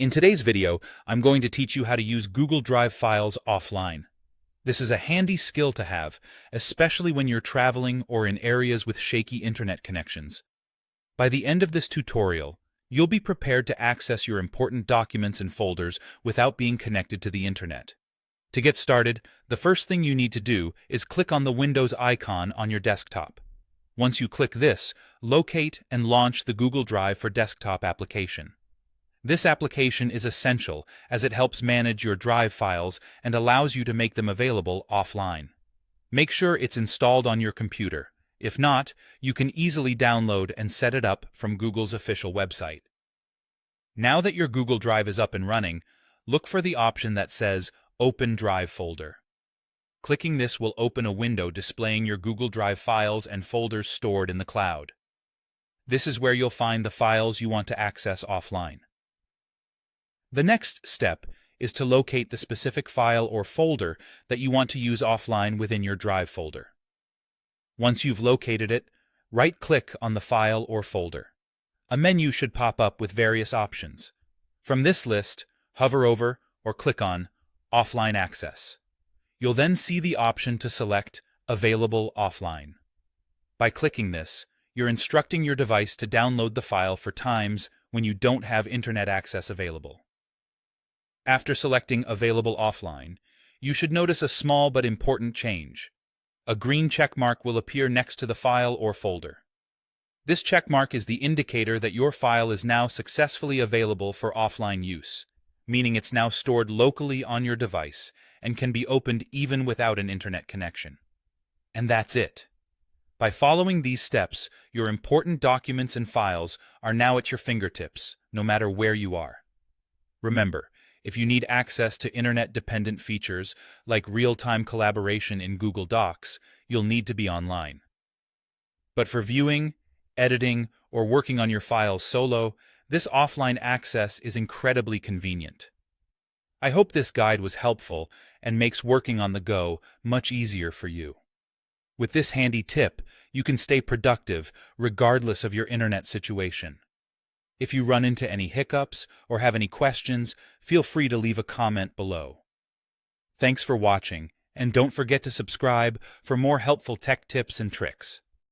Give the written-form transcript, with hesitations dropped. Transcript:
In today's video, I'm going to teach you how to use Google Drive files offline. This is a handy skill to have, especially when you're traveling or in areas with shaky internet connections. By the end of this tutorial, you'll be prepared to access your important documents and folders without being connected to the internet. To get started, the first thing you need to do is click on the Windows icon on your desktop. Once you click this, locate and launch the Google Drive for Desktop application. This application is essential as it helps manage your Drive files and allows you to make them available offline. Make sure it's installed on your computer. If not, you can easily download and set it up from Google's official website. Now that your Google Drive is up and running, look for the option that says Open Drive Folder. Clicking this will open a window displaying your Google Drive files and folders stored in the cloud. This is where you'll find the files you want to access offline. The next step is to locate the specific file or folder that you want to use offline within your Drive folder. Once you've located it, right-click on the file or folder. A menu should pop up with various options. From this list, hover over or click on Offline Access. You'll then see the option to select Available Offline. By clicking this, you're instructing your device to download the file for times when you don't have internet access available. After selecting Available Offline, you should notice a small but important change. A green check mark will appear next to the file or folder. This check mark is the indicator that your file is now successfully available for offline use, meaning it's now stored locally on your device and can be opened even without an internet connection. And that's it. By following these steps, your important documents and files are now at your fingertips, no matter where you are. Remember, if you need access to internet-dependent features like real-time collaboration in Google Docs, you'll need to be online. But for viewing, editing, or working on your files solo, this offline access is incredibly convenient. I hope this guide was helpful and makes working on the go much easier for you. With this handy tip, you can stay productive regardless of your internet situation. If you run into any hiccups or have any questions, feel free to leave a comment below. Thanks for watching, and don't forget to subscribe for more helpful tech tips and tricks.